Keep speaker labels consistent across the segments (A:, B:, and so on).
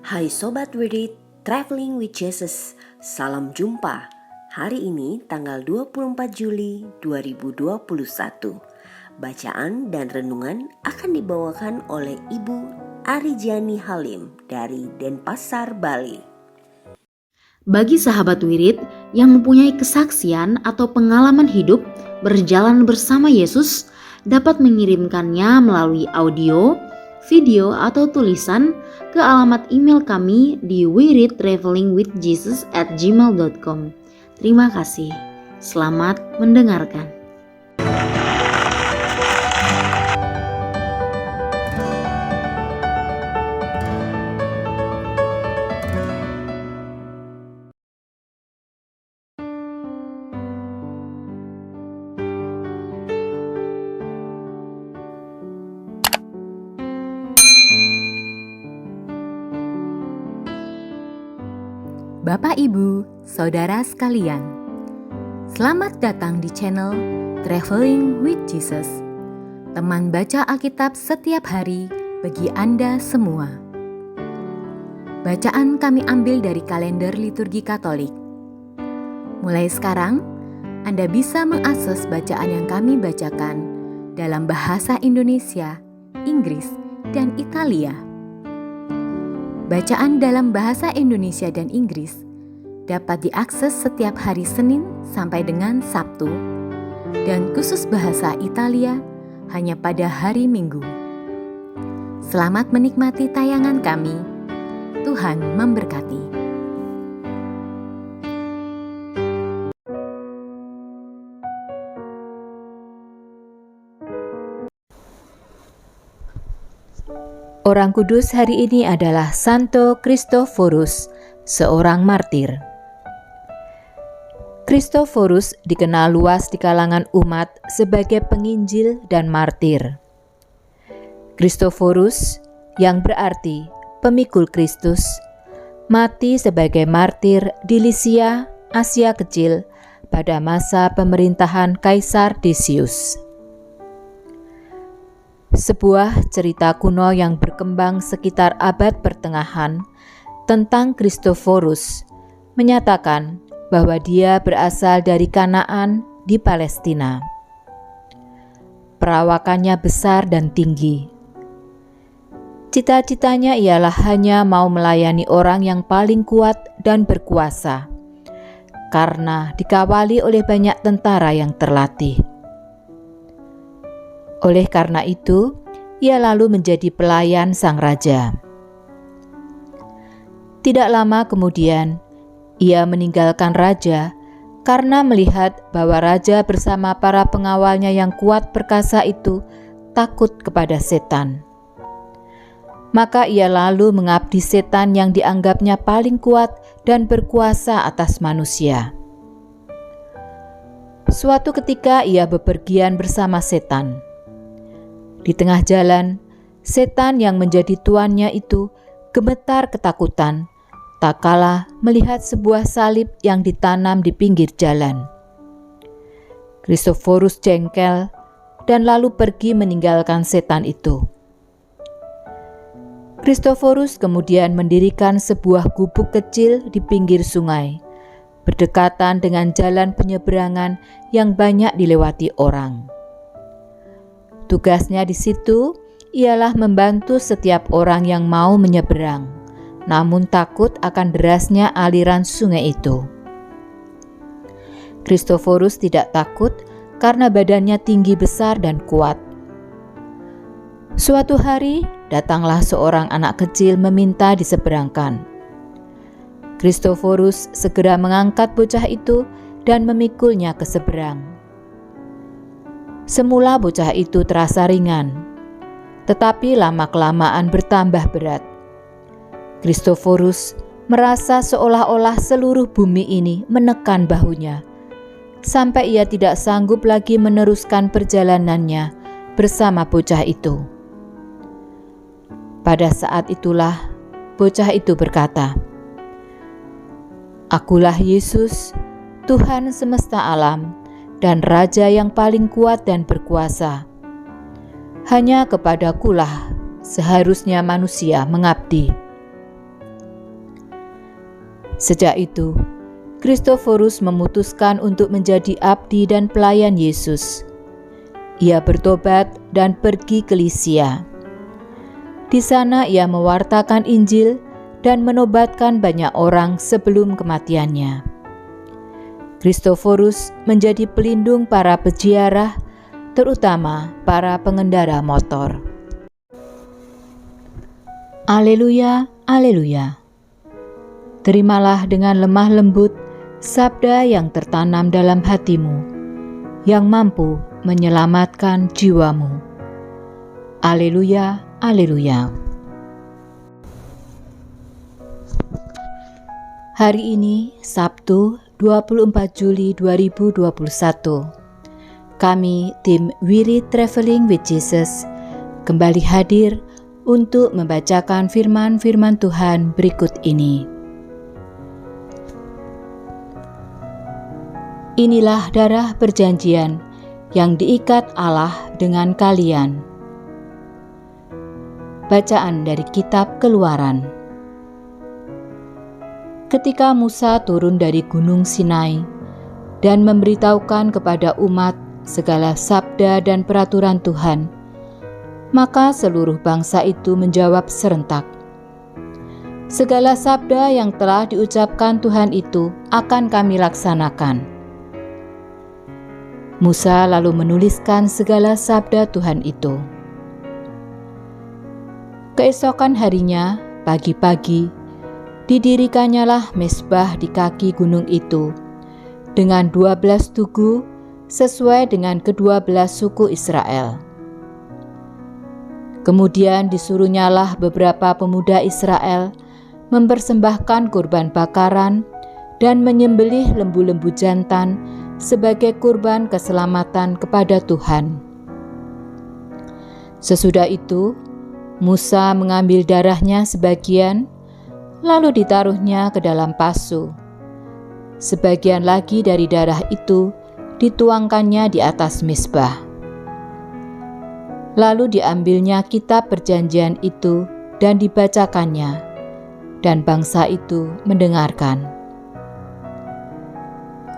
A: Hai Sobat Wirid, Traveling with Jesus, salam jumpa. Hari ini tanggal 24 Juli 2021. Bacaan dan renungan akan dibawakan oleh Ibu Arijani Halim dari Denpasar, Bali.
B: Bagi sahabat wirid yang mempunyai kesaksian atau pengalaman hidup berjalan bersama Yesus, dapat mengirimkannya melalui audio, video, atau tulisan ke alamat email kami di wiridtravelingwithjesus@gmail.com. Terima kasih. Selamat mendengarkan.
C: Bapak, Ibu, Saudara sekalian, selamat datang di channel Traveling with Jesus, teman baca Alkitab setiap hari bagi Anda semua. Bacaan kami ambil dari kalender liturgi Katolik. Mulai sekarang, Anda bisa mengakses bacaan yang kami bacakan dalam bahasa Indonesia, Inggris, dan Italia. Bacaan dalam bahasa Indonesia dan Inggris dapat diakses setiap hari Senin sampai dengan Sabtu, dan khusus bahasa Italia hanya pada hari Minggu. Selamat menikmati tayangan kami. Tuhan memberkati. Orang kudus hari ini adalah Santo Kristoforus, seorang martir. Kristoforus dikenal luas di kalangan umat sebagai penginjil dan martir. Kristoforus, yang berarti pemikul Kristus, mati sebagai martir di Lisia, Asia Kecil pada masa pemerintahan Kaisar Decius. Sebuah cerita kuno yang berkembang sekitar abad pertengahan tentang Kristoforus menyatakan bahwa dia berasal dari Kanaan di Palestina. Perawakannya besar dan tinggi. Cita-citanya ialah hanya mau melayani orang yang paling kuat dan berkuasa, karena dikawali oleh banyak tentara yang terlatih. Oleh karena itu, ia lalu menjadi pelayan sang raja. Tidak lama kemudian, ia meninggalkan raja karena melihat bahwa raja bersama para pengawalnya yang kuat perkasa itu takut kepada setan. Maka ia lalu mengabdi setan yang dianggapnya paling kuat dan berkuasa atas manusia. Suatu ketika ia bepergian bersama setan. Di tengah jalan, setan yang menjadi tuannya itu gemetar ketakutan, tak kalah melihat sebuah salib yang ditanam di pinggir jalan. Kristoforus jengkel dan lalu pergi meninggalkan setan itu. Kristoforus kemudian mendirikan sebuah gubuk kecil di pinggir sungai, berdekatan dengan jalan penyeberangan yang banyak dilewati orang. Tugasnya di situ ialah membantu setiap orang yang mau menyeberang, namun takut akan derasnya aliran sungai itu. Kristoforus tidak takut karena badannya tinggi besar dan kuat. Suatu hari, datanglah seorang anak kecil meminta diseberangkan. Kristoforus segera mengangkat bocah itu dan memikulnya ke seberang. Semula bocah itu terasa ringan, tetapi lama-kelamaan bertambah berat. Kristoforus merasa seolah-olah seluruh bumi ini menekan bahunya, sampai ia tidak sanggup lagi meneruskan perjalanannya bersama bocah itu. Pada saat itulah bocah itu berkata, "Akulah Yesus, Tuhan semesta alam, dan Raja yang paling kuat dan berkuasa. Hanya kepadakulah seharusnya manusia mengabdi." Sejak itu, Kristoforus memutuskan untuk menjadi abdi dan pelayan Yesus. Ia bertobat dan pergi ke Lisia. Di sana ia mewartakan Injil dan menobatkan banyak orang sebelum kematiannya. Kristoforus menjadi pelindung para peziarah, terutama para pengendara motor. Haleluya, haleluya. Terimalah dengan lemah lembut sabda yang tertanam dalam hatimu, yang mampu menyelamatkan jiwamu. Haleluya, haleluya. Hari ini, Sabtu 24 Juli 2021, kami tim Wirid Traveling with Jesus kembali hadir untuk membacakan firman-firman Tuhan berikut ini. Inilah darah perjanjian yang diikat Allah dengan kalian. Bacaan dari Kitab Keluaran. Ketika Musa turun dari Gunung Sinai dan memberitahukan kepada umat segala sabda dan peraturan Tuhan, maka seluruh bangsa itu menjawab serentak, "Segala sabda yang telah diucapkan Tuhan itu akan kami laksanakan." Musa lalu menuliskan segala sabda Tuhan itu. Keesokan harinya, pagi-pagi, didirikannya mezbah di kaki gunung itu, dengan 12 tugu sesuai dengan ke-12 suku Israel. Kemudian disuruhnyalah beberapa pemuda Israel mempersembahkan kurban bakaran dan menyembelih lembu-lembu jantan sebagai kurban keselamatan kepada Tuhan. Sesudah itu, Musa mengambil darahnya sebagian, lalu ditaruhnya ke dalam pasu. Sebagian lagi dari darah itu dituangkannya di atas mezbah. Lalu diambilnya kitab perjanjian itu dan dibacakannya, dan bangsa itu mendengarkan.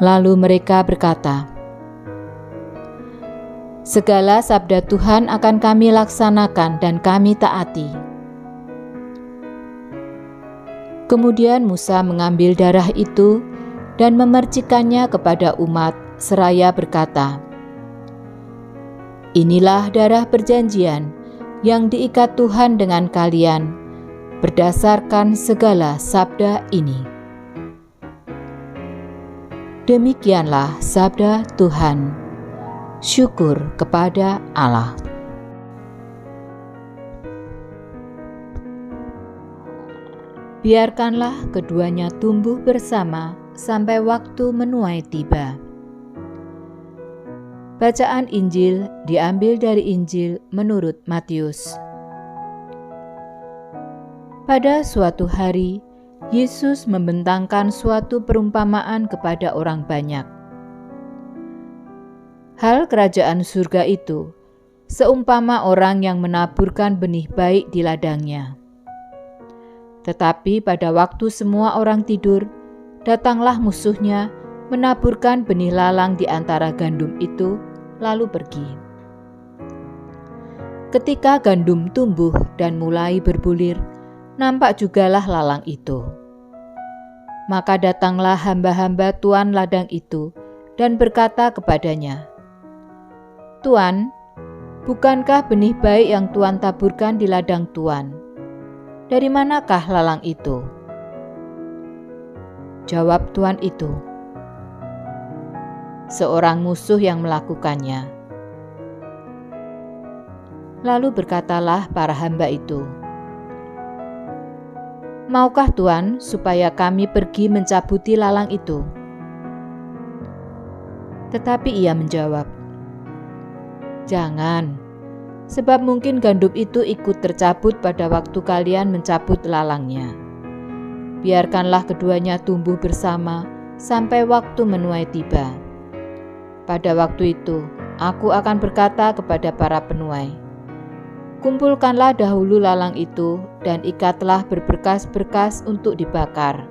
C: Lalu mereka berkata, "Segala sabda Tuhan akan kami laksanakan dan kami taati." Kemudian Musa mengambil darah itu dan memercikannya kepada umat seraya berkata, "Inilah darah perjanjian yang diikat Tuhan dengan kalian berdasarkan segala sabda ini." Demikianlah sabda Tuhan. Syukur kepada Allah. Biarkanlah keduanya tumbuh bersama sampai waktu menuai tiba. Bacaan Injil diambil dari Injil menurut Matius. Pada suatu hari, Yesus membentangkan suatu perumpamaan kepada orang banyak. Hal kerajaan surga itu seumpama orang yang menaburkan benih baik di ladangnya. Tetapi pada waktu semua orang tidur, datanglah musuhnya menaburkan benih lalang di antara gandum itu, lalu pergi. Ketika gandum tumbuh dan mulai berbulir, nampak jugalah lalang itu. Maka datanglah hamba-hamba tuan ladang itu dan berkata kepadanya, "Tuan, bukankah benih baik yang Tuan taburkan di ladang Tuan? Dari manakah lalang itu?" Jawab tuan itu, "Seorang musuh yang melakukannya." Lalu berkatalah para hamba itu, "Maukah Tuan supaya kami pergi mencabuti lalang itu?" Tetapi ia menjawab, "Jangan, sebab mungkin gandum itu ikut tercabut pada waktu kalian mencabut lalangnya. Biarkanlah keduanya tumbuh bersama sampai waktu menuai tiba. Pada waktu itu, aku akan berkata kepada para penuai, kumpulkanlah dahulu lalang itu dan ikatlah berberkas-berkas untuk dibakar.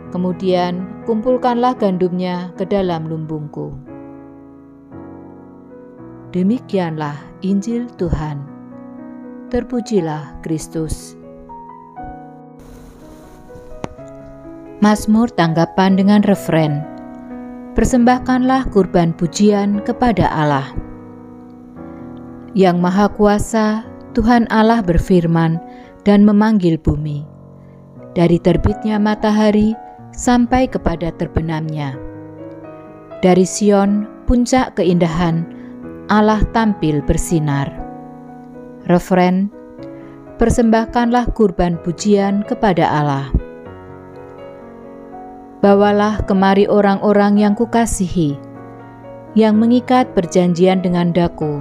C: Kemudian kumpulkanlah gandumnya ke dalam lumbungku. Demikianlah Injil Tuhan. Terpujilah Kristus. Mazmur tanggapan dengan refren. Persembahkanlah kurban pujian kepada Allah. Yang Maha Kuasa, Tuhan Allah berfirman dan memanggil bumi. Dari terbitnya matahari sampai kepada terbenamnya. Dari Sion, puncak keindahan, Allah tampil bersinar. Refren, persembahkanlah kurban pujian kepada Allah. Bawalah kemari orang-orang yang kukasihi, yang mengikat perjanjian dengan daku,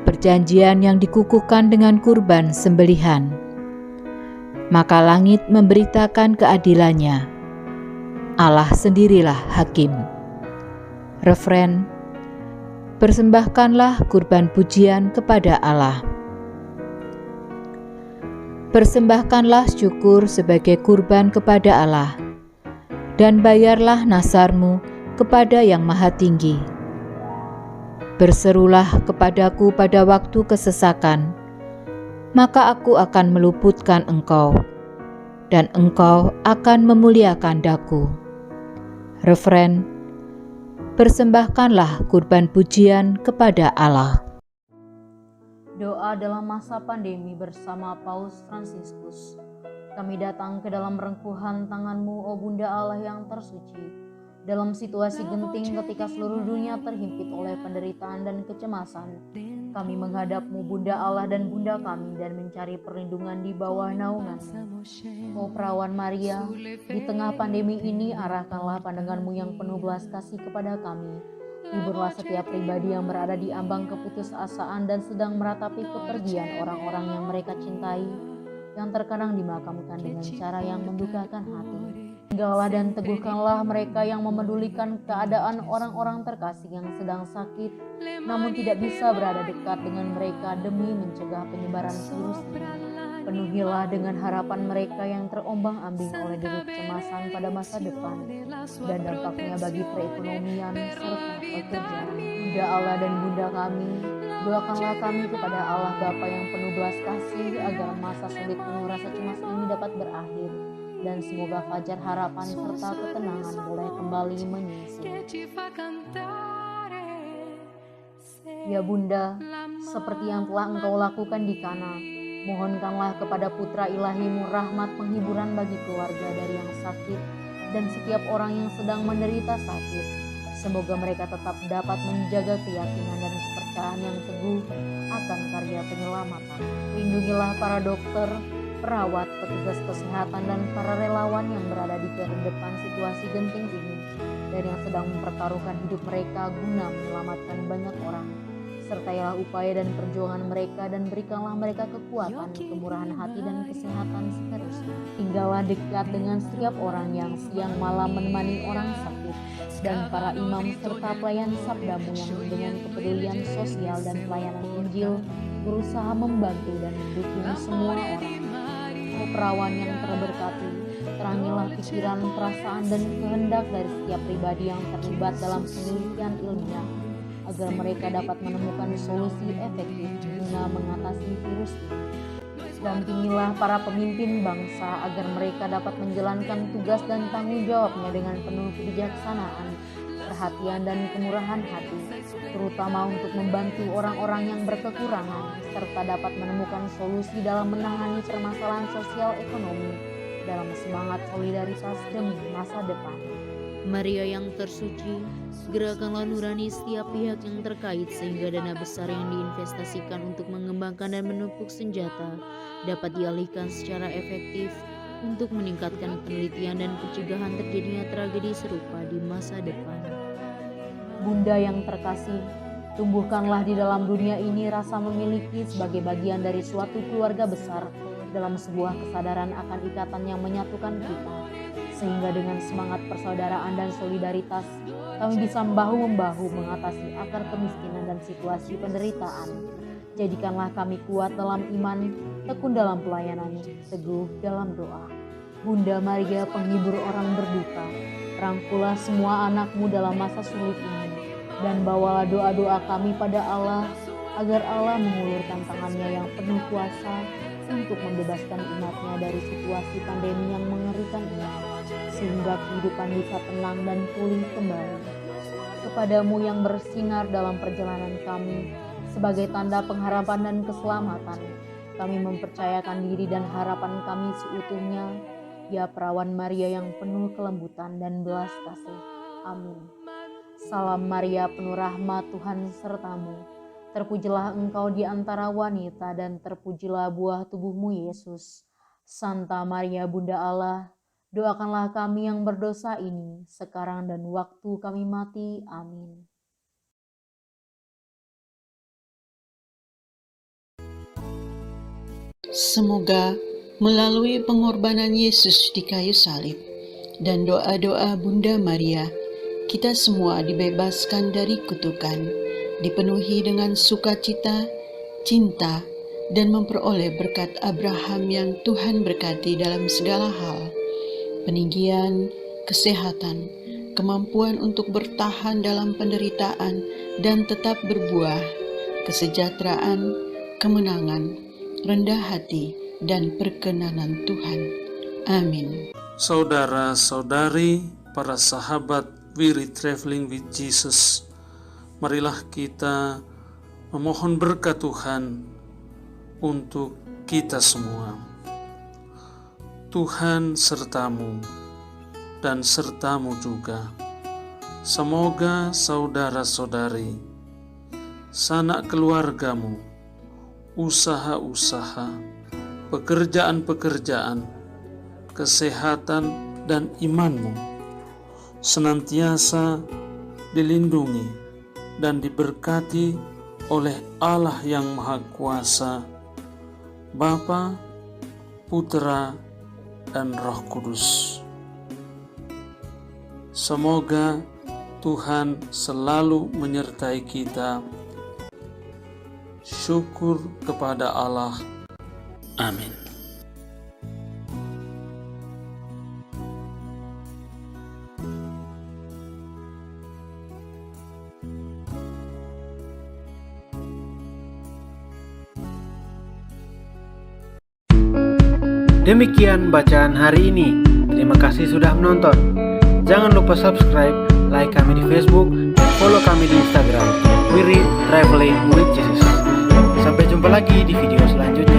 C: perjanjian yang dikukuhkan dengan kurban sembelihan. Maka langit memberitakan keadilannya. Allah sendirilah hakim. Refren, persembahkanlah kurban pujian kepada Allah. Persembahkanlah syukur sebagai kurban kepada Allah, dan bayarlah nasarmu kepada Yang Maha Tinggi. Berserulah kepadaku pada waktu kesesakan, maka aku akan meluputkan engkau, dan engkau akan memuliakan daku. Refren, persembahkanlah kurban pujian kepada Allah.
B: Doa dalam masa pandemi bersama Paus Fransiskus. Kami datang ke dalam rengkuhan tangan-Mu, O Bunda Allah yang tersuci. Dalam situasi genting ketika seluruh dunia terhimpit oleh penderitaan dan kecemasan, kami menghadap-Mu, Bunda Allah dan Bunda kami, dan mencari perlindungan di bawah naungan-Mu. O Perawan Maria, di tengah pandemi ini arahkanlah pandangan-Mu yang penuh belas kasih kepada kami. Hiburlah setiap pribadi yang berada di ambang keputusasaan dan sedang meratapi kepergian orang-orang yang mereka cintai, yang terkadang dimakamkan dengan cara yang membukakan hati. Tinggallah dan teguhkanlah mereka yang memedulikan keadaan orang-orang terkasih yang sedang sakit, namun tidak bisa berada dekat dengan mereka demi mencegah penyebaran virus ini. Penuhilah dengan harapan mereka yang terombang-ambing oleh deru kecemasan pada masa depan dan dampaknya bagi perekonomian serta pekerjaan. Bunda Allah dan Bunda kami, doakanlah kami kepada Allah Bapa yang penuh belas kasih agar masa sulit penuh rasa cemas ini dapat berakhir, dan semoga fajar harapan serta ketenangan boleh kembali menyinsil. Ya Bunda, seperti yang telah Engkau lakukan di Kana, mohonkanlah kepada Putra Ilahi-Mu rahmat penghiburan bagi keluarga dari yang sakit dan setiap orang yang sedang menderita sakit. Semoga mereka tetap dapat menjaga keyakinan dan kepercayaan yang teguh akan karya penyelamatan. Lindungilah para dokter, perawat, petugas kesehatan, dan para relawan yang berada di garda depan situasi genting ini dan yang sedang mempertaruhkan hidup mereka guna menyelamatkan banyak orang. Sertailah upaya dan perjuangan mereka dan berikanlah mereka kekuatan, kemurahan hati, dan kesehatan seterusnya. Tinggallah dekat dengan setiap orang yang siang malam menemani orang sakit, dan para imam serta pelayan sabdamu yang dengan kepedulian sosial dan pelayanan Injil berusaha membantu dan mendukung semua orang. O Perawan yang terberkati, terangilah pikiran, perasaan, dan kehendak dari setiap pribadi yang terlibat dalam penelitian ilmiah, agar mereka dapat menemukan solusi efektif guna mengatasi virus ini. Dampingilah para pemimpin bangsa agar mereka dapat menjalankan tugas dan tanggung jawabnya dengan penuh kebijaksanaan, perhatian, dan kemurahan hati, terutama untuk membantu orang-orang yang berkekurangan, serta dapat menemukan solusi dalam menangani permasalahan sosial ekonomi dalam semangat solidaritas demi masa depan. Maria yang tersuci, gerakanlah nurani setiap pihak yang terkait sehingga dana besar yang diinvestasikan untuk mengembangkan dan menumpuk senjata dapat dialihkan secara efektif untuk meningkatkan penelitian dan pencegahan terjadinya tragedi serupa di masa depan. Bunda yang terkasih, tumbuhkanlah di dalam dunia ini rasa memiliki sebagai bagian dari suatu keluarga besar dalam sebuah kesadaran akan ikatan yang menyatukan kita. Sehingga dengan semangat persaudaraan dan solidaritas, kami bisa bahu-membahu mengatasi akar kemiskinan dan situasi penderitaan. Jadikanlah kami kuat dalam iman, tekun dalam pelayanan, teguh dalam doa. Bunda Maria penghibur orang berduka, rangkulah semua anak-Mu dalam masa sulit ini, dan bawalah doa-doa kami pada Allah, agar Allah mengulurkan tangannya yang penuh kuasa untuk membebaskan umat-Nya dari situasi pandemi yang mengerikan ini, sehingga kehidupan bisa tenang dan pulih kembali. Kepadamu yang bersinar dalam perjalanan kami, sebagai tanda pengharapan dan keselamatan, kami mempercayakan diri dan harapan kami seutuhnya, ya Perawan Maria yang penuh kelembutan dan belas kasih. Amin. Salam Maria, penuh rahmat, Tuhan sertamu. Terpujilah engkau di antara wanita, dan terpujilah buah tubuhmu, Yesus. Santa Maria, Bunda Allah, doakanlah kami yang berdosa ini, sekarang dan waktu kami mati. Amin.
D: Semoga melalui pengorbanan Yesus di kayu salib dan doa-doa Bunda Maria, kita semua dibebaskan dari kutukan, dipenuhi dengan sukacita, cinta, dan memperoleh berkat Abraham yang Tuhan berkati dalam segala hal, peninggian, kesehatan, kemampuan untuk bertahan dalam penderitaan dan tetap berbuah, kesejahteraan, kemenangan, rendah hati, dan perkenanan Tuhan. Amin.
E: Saudara-saudari, para sahabat Wirid Traveling with Jesus, marilah kita memohon berkat Tuhan untuk kita semua. Tuhan sertamu dan sertamu juga. Semoga saudara-saudari, sanak keluargamu, usaha-usaha, pekerjaan-pekerjaan, kesehatan, dan imanmu senantiasa dilindungi dan diberkati oleh Allah yang Maha Kuasa, Bapa, Putra, dan Roh Kudus. Semoga Tuhan selalu menyertai kita. Syukur kepada Allah. Amin.
F: Demikian bacaan hari ini. Terima kasih sudah menonton. Jangan lupa subscribe, like kami di Facebook, dan follow kami di Instagram. We Read Traveling with Jesus. Sampai jumpa lagi di video selanjutnya.